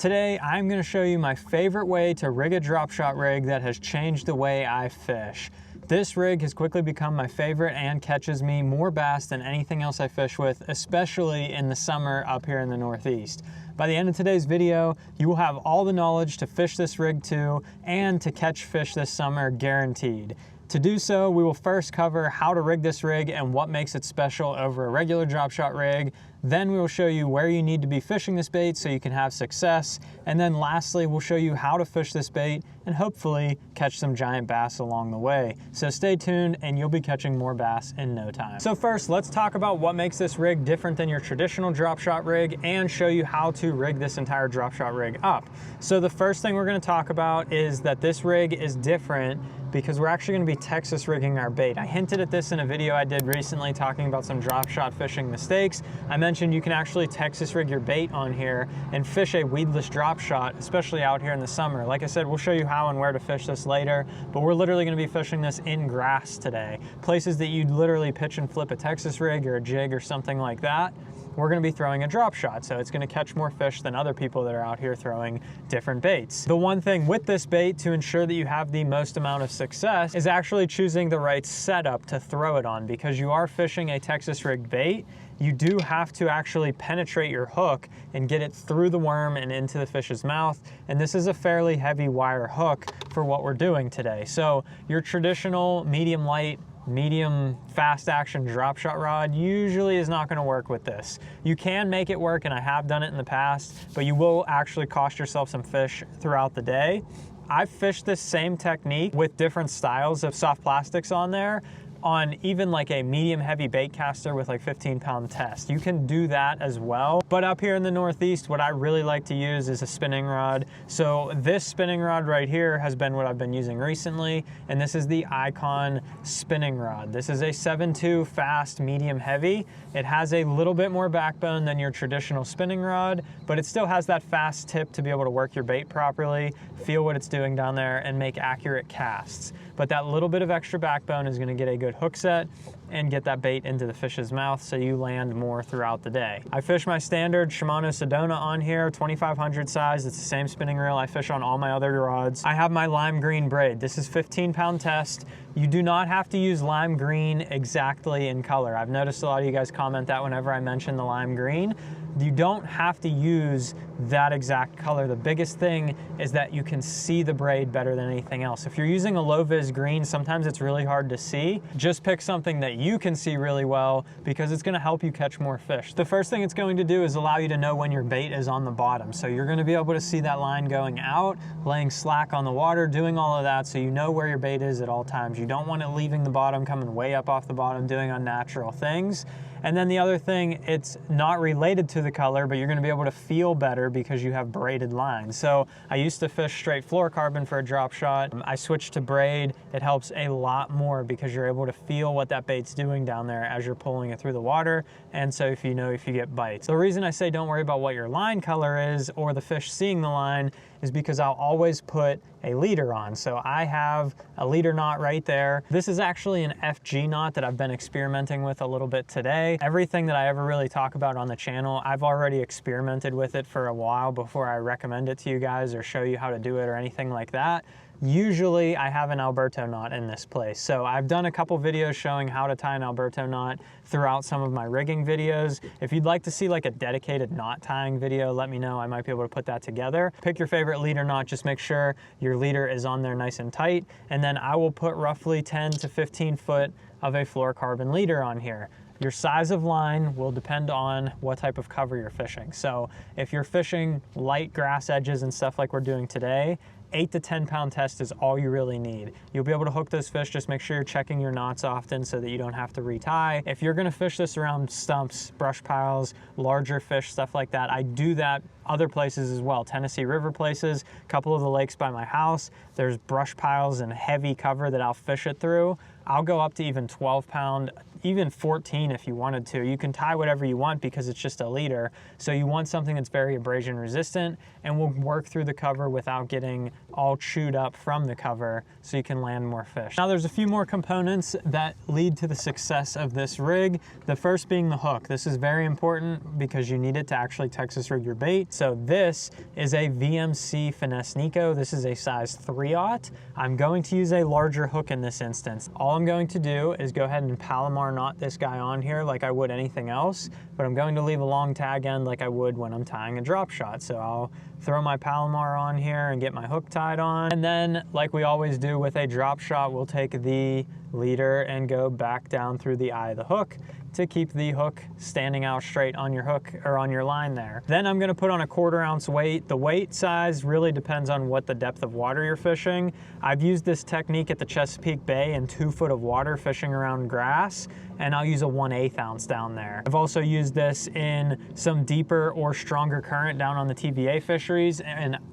Today, I'm going to show you my favorite way to rig a drop shot rig that has changed the way I fish. This rig has quickly become my favorite and catches me more bass than anything else I fish with, especially in the summer up here in the Northeast. By the end of today's video, you will have all the knowledge to fish this rig too and to catch fish this summer guaranteed. To do so, we will first cover how to rig this rig and what makes it special over a regular drop shot rig. Then we will show you where you need to be fishing this bait so you can have success. And then lastly, we'll show you how to fish this bait and hopefully catch some giant bass along the way. So stay tuned and you'll be catching more bass in no time. So first, let's talk about what makes this rig different than your traditional drop shot rig and show you how to rig this entire drop shot rig up. So the first thing we're going to talk about is that this rig is different because we're actually going to be Texas rigging our bait. I hinted at this in a video I did recently talking about some drop shot fishing mistakes. I mentioned you can actually Texas rig your bait on here and fish a weedless drop shot, especially out here in the summer. Like I said, we'll show you how and where to fish this later, but we're literally going to be fishing this in grass today. Places that you'd literally pitch and flip a Texas rig or a jig or something like that, we're going to be throwing a drop shot, so it's going to catch more fish than other people that are out here throwing different baits. The one thing with this bait to ensure that you have the most amount of success is actually choosing the right setup to throw it on. Because you are fishing a Texas rig bait, you do have to actually penetrate your hook and get it through the worm and into the fish's mouth. And this is a fairly heavy wire hook for what we're doing today. So your traditional medium light, medium fast action drop shot rod usually is not going to work with this. You can make it work, and I have done it in the past, but you will actually cost yourself some fish throughout the day. I've fished this same technique with different styles of soft plastics on there on even like a medium heavy bait caster with like 15-pound test. You can do that as well. But up here in the Northeast, what I really like to use is a spinning rod. So this spinning rod right here has been what I've been using recently, and this is the Icon spinning rod. This is a 7.2 fast medium heavy. It has a little bit more backbone than your traditional spinning rod, but it still has that fast tip to be able to work your bait properly, feel what it's doing down there, and make accurate casts. But that little bit of extra backbone is going to get a good hook set and get that bait into the fish's mouth so you land more throughout the day. I fish my standard Shimano Sedona on here, 2500 size. It's the same spinning reel I fish on all my other rods. I have my lime green braid. This is 15-pound test. You do not have to use lime green exactly in color. I've noticed a lot of you guys comment that whenever I mention the lime green. You don't have to use that exact color. The biggest thing is that you can see the braid better than anything else. If you're using a low-vis green, sometimes it's really hard to see. Just pick something that you can see really well because it's going to help you catch more fish. The first thing it's going to do is allow you to know when your bait is on the bottom. So you're going to be able to see that line going out, laying slack on the water, doing all of that so you know where your bait is at all times. You don't want it leaving the bottom, coming way up off the bottom, doing unnatural things. And then the other thing, it's not related to the color, but you're going to be able to feel better because you have braided lines. So I used to fish straight fluorocarbon for a drop shot. I switched to braid. It helps a lot more because you're able to feel what that bait's doing down there as you're pulling it through the water. And so if you get bites. The reason I say don't worry about what your line color is or the fish seeing the line is because I'll always put a leader on. So I have a leader knot right there. This is actually an FG knot that I've been experimenting with a little bit today. Everything that I ever really talk about on the channel, I've already experimented with it for a while before I recommend it to you guys or show you how to do it or anything like that. Usually I have an Alberto knot in this place. So I've done a couple videos showing how to tie an Alberto knot throughout some of my rigging videos. If you'd like to see like a dedicated knot tying video, let me know. I might be able to put that together. Pick your favorite leader knot. Just make sure your leader is on there nice and tight. And then I will put roughly 10 to 15 foot of a fluorocarbon leader on here. Your size of line will depend on what type of cover you're fishing. So if you're fishing light grass edges and stuff like we're doing today, 8 to 10 pound test is all you really need. You'll be able to hook those fish. Just make sure you're checking your knots often so that you don't have to retie. If you're gonna fish this around stumps, brush piles, larger fish, stuff like that, I do that other places as well. Tennessee River places, a couple of the lakes by my house, there's brush piles and heavy cover that I'll fish it through. I'll go up to even 12 pound, even 14 if you wanted to. You can tie whatever you want because it's just a leader. So you want something that's very abrasion resistant and will work through the cover without getting all chewed up from the cover, so you can land more fish. Now there's a few more components that lead to the success of this rig. The first being the hook. This is very important because you need it to actually Texas rig your bait. So this is a VMC Finesse Nico. This is a size 3/0. I'm going to use a larger hook in this instance. All I'm going to do is go ahead and Palomar knot this guy on here like I would anything else, but I'm going to leave a long tag end like I would when I'm tying a drop shot. So I'll throw my Palomar on here and get my hook tied on. And then, like we always do with a drop shot, we'll take the leader and go back down through the eye of the hook to keep the hook standing out straight on your hook or on your line there. Then I'm gonna put on a 1/4 ounce weight. The weight size really depends on what the depth of water you're fishing. I've used this technique at the Chesapeake Bay in 2 foot of water fishing around grass, and I'll use a 1/8 ounce down there. I've also used this in some deeper or stronger current down on the TVA fisheries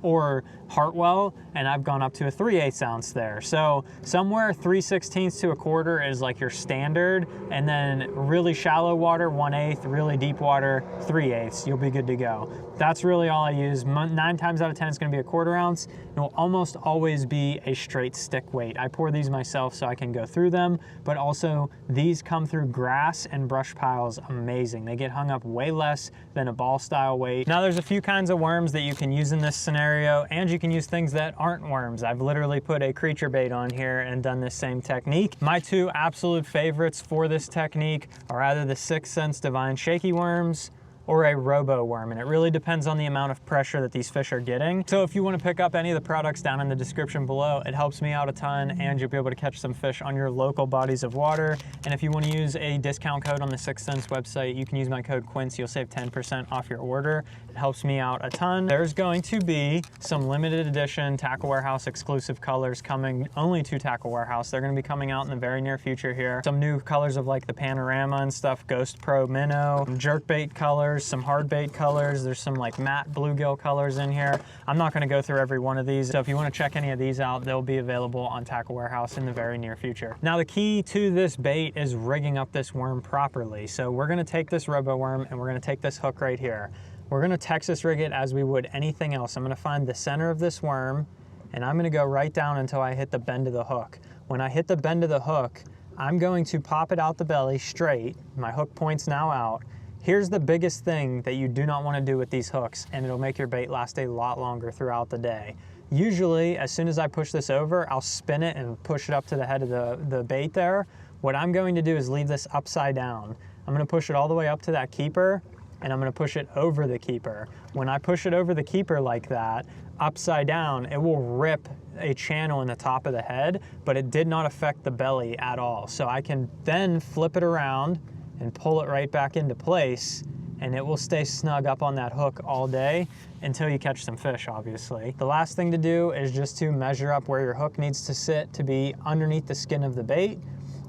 or Hartwell, and I've gone up to a 3/8 ounce there. So somewhere 3/16 to a 1/4 is like your standard, and then really shallow water, 1/8, really deep water, 3/8, you'll be good to go. That's really all I use. 9 times out of 10, it's gonna be a 1/4 ounce. It will almost always be a straight stick weight. I pour these myself so I can go through them, but also these come through grass and brush piles amazing. They get hung up way less than a ball style weight. Now there's a few kinds of worms that you can use in this scenario, and you can use things that aren't worms. I've literally put a creature bait on here and done this same technique. My 2 absolute favorites for this technique are either the 6th Sense Divine Shaky Worms or a robo worm, and it really depends on the amount of pressure that these fish are getting. So if you want to pick up any of the products down in the description below, it helps me out a ton, and you'll be able to catch some fish on your local bodies of water. And if you want to use a discount code on the 6th Sense website, you can use my code Quince. You'll save 10% off your order. It helps me out a ton. There's going to be some limited edition Tackle Warehouse exclusive colors coming only to Tackle Warehouse. They're going to be coming out in the very near future here. Some new colors of like the Panorama and stuff, Ghost Pro Minnow, jerkbait colors, some hard bait colors. There's some like matte bluegill colors in here. I'm not going to go through every one of these. So if you want to check any of these out, they'll be available on Tackle Warehouse in the very near future. Now the key to this bait is rigging up this worm properly. So we're going to take this robo worm and we're going to take this hook right here. We're going to Texas rig it as we would anything else. I'm going to find the center of this worm and I'm going to go right down until I hit the bend of the hook. When I hit the bend of the hook, I'm going to pop it out the belly straight. My hook points now out. Here's the biggest thing that you do not want to do with these hooks, and it'll make your bait last a lot longer throughout the day. Usually, as soon as I push this over, I'll spin it and push it up to the head of the bait there. What I'm going to do is leave this upside down. I'm going to push it all the way up to that keeper, and I'm going to push it over the keeper. When I push it over the keeper like that, upside down, it will rip a channel in the top of the head, but it did not affect the belly at all. So I can then flip it around and pull it right back into place, and it will stay snug up on that hook all day until you catch some fish, obviously. The last thing to do is just to measure up where your hook needs to sit to be underneath the skin of the bait.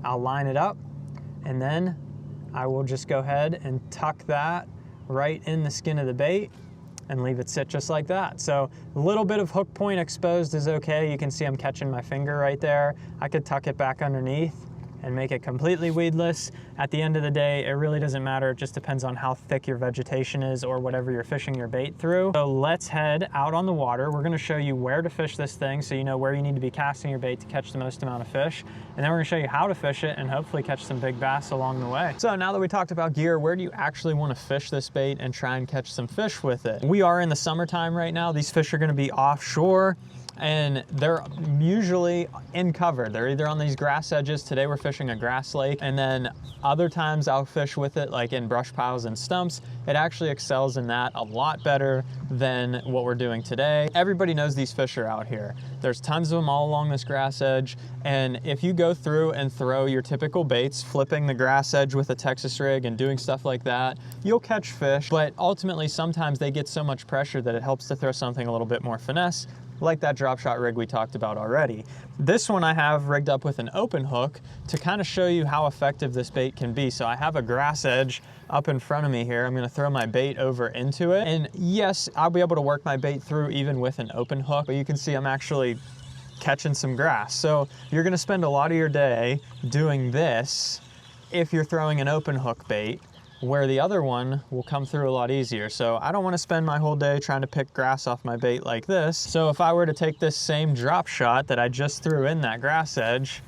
I'll line it up, and then I will just go ahead and tuck that right in the skin of the bait and leave it sit just like that. So a little bit of hook point exposed is okay. You can see I'm catching my finger right there. I could tuck it back underneath and make it completely weedless. At the end of the day, it really doesn't matter. It just depends on how thick your vegetation is or whatever you're fishing your bait through. So let's head out on the water. We're gonna show you where to fish this thing so you know where you need to be casting your bait to catch the most amount of fish. And then we're gonna show you how to fish it and hopefully catch some big bass along the way. So now that we talked about gear, where do you actually wanna fish this bait and try and catch some fish with it? We are in the summertime right now. These fish are gonna be offshore, and they're usually in cover. They're either on these grass edges. Today we're fishing a grass lake, and then other times I'll fish with it like in brush piles and stumps. It actually excels in that a lot better than what we're doing today. Everybody knows these fish are out here. There's tons of them all along this grass edge, and if you go through and throw your typical baits, flipping the grass edge with a Texas rig and doing stuff like that, you'll catch fish, but ultimately sometimes they get so much pressure that it helps to throw something a little bit more finesse, like that drop shot rig we talked about already. This one I have rigged up with an open hook to kind of show you how effective this bait can be. So I have a grass edge up in front of me here. I'm gonna throw my bait over into it. And yes, I'll be able to work my bait through even with an open hook, but you can see I'm actually catching some grass. So you're gonna spend a lot of your day doing this if you're throwing an open hook bait, where the other one will come through a lot easier. So I don't wanna spend my whole day trying to pick grass off my bait like this. So if I were to take this same drop shot that I just threw in that grass edge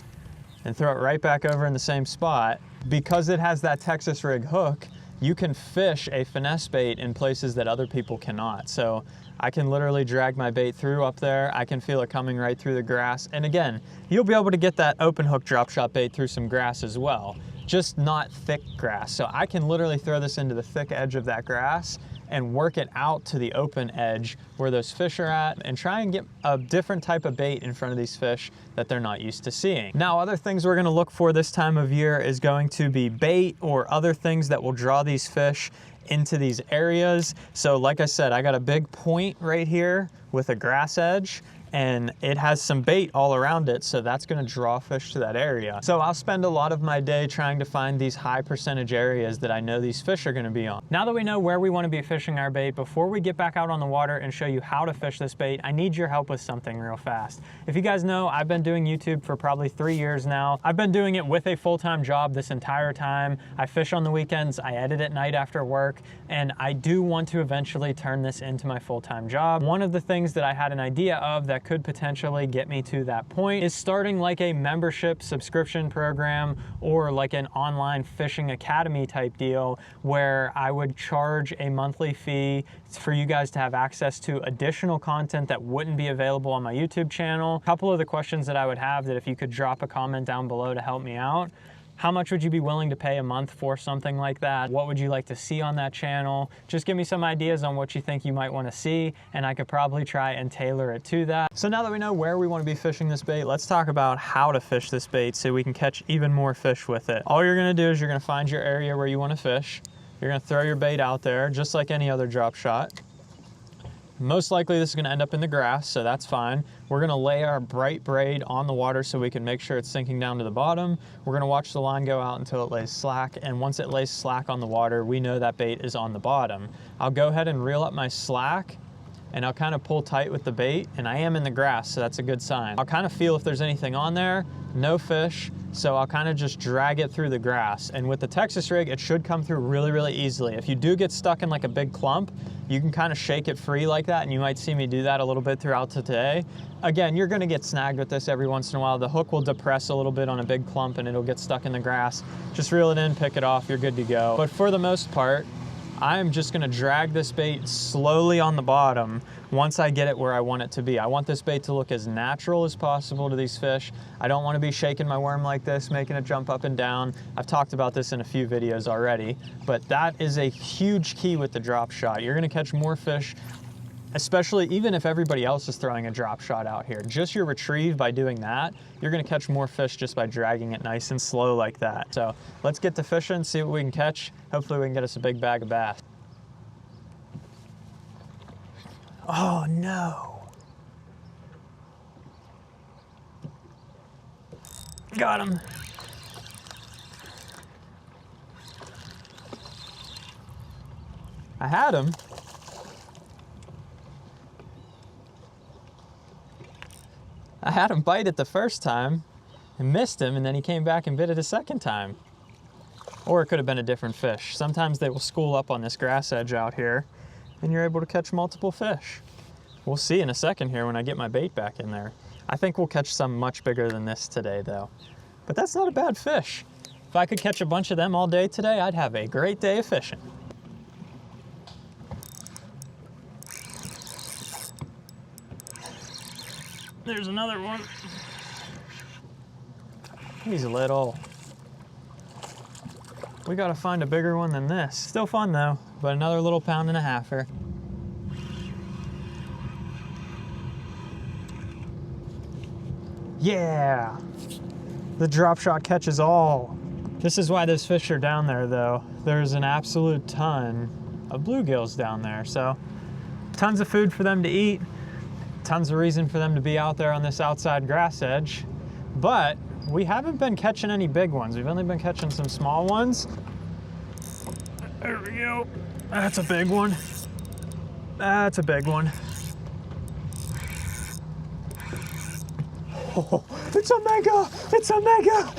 and throw it right back over in the same spot, because it has that Texas rig hook, you can fish a finesse bait in places that other people cannot. So I can literally drag my bait through up there. I can feel it coming right through the grass. And again, you'll be able to get that open hook drop shot bait through some grass as well, just not thick grass. So I can literally throw this into the thick edge of that grass and work it out to the open edge where those fish are at, and try and get a different type of bait in front of these fish that they're not used to seeing. Now, other things we're gonna look for this time of year is going to be bait or other things that will draw these fish into these areas. So like I said, I got a big point right here with a grass edge, and it has some bait all around it, so that's gonna draw fish to that area. So I'll spend a lot of my day trying to find these high percentage areas that I know these fish are gonna be on. Now that we know where we wanna be fishing our bait, before we get back out on the water and show you how to fish this bait, I need your help with something real fast. If you guys know, I've been doing YouTube for probably 3 years now. I've been doing it with a full-time job this entire time. I fish on the weekends, I edit at night after work, and I do want to eventually turn this into my full-time job. One of the things that I had an idea of that could potentially get me to that point is starting like a membership subscription program, or like an online fishing academy type deal, where I would charge a monthly fee for you guys to have access to additional content that wouldn't be available on my YouTube channel. A couple of the questions that I would have, that if you could drop a comment down below to help me out: how much would you be willing to pay a month for something like that? What would you like to see on that channel? Just give me some ideas on what you think you might want to see, and I could probably try and tailor it to that. So now that we know where we want to be fishing this bait, let's talk about how to fish this bait so we can catch even more fish with it. All you're gonna do is you're gonna find your area where you want to fish. You're gonna throw your bait out there just like any other drop shot. Most likely this is gonna end up in the grass, so that's fine. We're gonna lay our bright braid on the water so we can make sure it's sinking down to the bottom. We're gonna watch the line go out until it lays slack, and once it lays slack on the water, we know that bait is on the bottom. I'll go ahead and reel up my slack, and I'll kind of pull tight with the bait, and I am in the grass, so that's a good sign. I'll kind of feel if there's anything on there. No fish, so I'll kind of just drag it through the grass. And with the Texas rig, it should come through really, really easily. If you do get stuck in like a big clump, you can kind of shake it free like that, and you might see me do that a little bit throughout today. Again, you're gonna get snagged with this every once in a while. The hook will depress a little bit on a big clump and it'll get stuck in the grass. Just reel it in, pick it off, you're good to go. But for the most part, I'm just gonna drag this bait slowly on the bottom once I get it where I want it to be. I want this bait to look as natural as possible to these fish. I don't wanna be shaking my worm like this, making it jump up and down. I've talked about this in a few videos already, but that is a huge key with the drop shot. You're gonna catch more fish, especially even if everybody else is throwing a drop shot out here. Just your retrieve, by doing that, you're gonna catch more fish just by dragging it nice and slow like that. So let's get to fishing, see what we can catch. Hopefully we can get us a big bag of bass. Oh no. Got him. I had him. I had him bite it the first time and missed him, and then he came back and bit it a second time. Or it could have been a different fish. Sometimes they will school up on this grass edge out here and you're able to catch multiple fish. We'll see in a second here when I get my bait back in there. I think we'll catch some much bigger than this today though. But that's not a bad fish. If I could catch a bunch of them all day today, I'd have a great day of fishing. There's another one. He's little. We gotta find a bigger one than this. Still fun though, but another little 1.5-pounder. Yeah, the drop shot catches all. This is why those fish are down there though. There's an absolute ton of bluegills down there. So tons of food for them to eat. Tons of reason for them to be out there on this outside grass edge, but we haven't been catching any big ones. We've only been catching some small ones. There we go. That's a big one. That's a big one. Oh, it's a mega! It's a mega!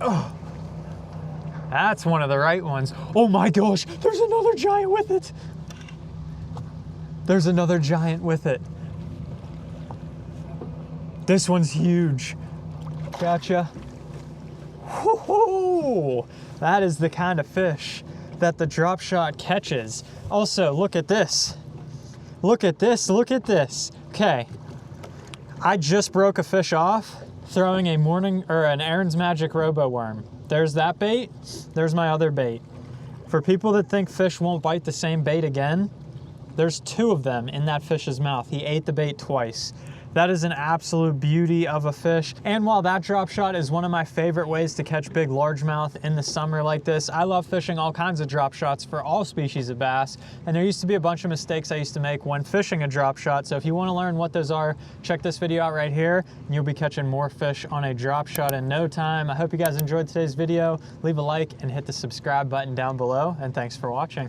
Oh, that's one of the right ones. Oh my gosh, there's another giant with it. There's another giant with it. This one's huge. Gotcha. Whoo-hoo! That is the kind of fish that the Dropshot catches. Also, look at this. Look at this, look at this. Okay, I just broke a fish off throwing an Aaron's Magic Robo Worm. There's that bait, there's my other bait. For people that think fish won't bite the same bait again, there's 2 of them in that fish's mouth. He ate the bait twice. That is an absolute beauty of a fish. And while that Dropshot is one of my favorite ways to catch big largemouth in the summer like this, I love fishing all kinds of Dropshots for all species of bass. And there used to be a bunch of mistakes I used to make when fishing a Dropshot. So if you want to learn what those are, check this video out right here, and you'll be catching more fish on a Dropshot in no time. I hope you guys enjoyed today's video. Leave a like and hit the subscribe button down below, and thanks for watching.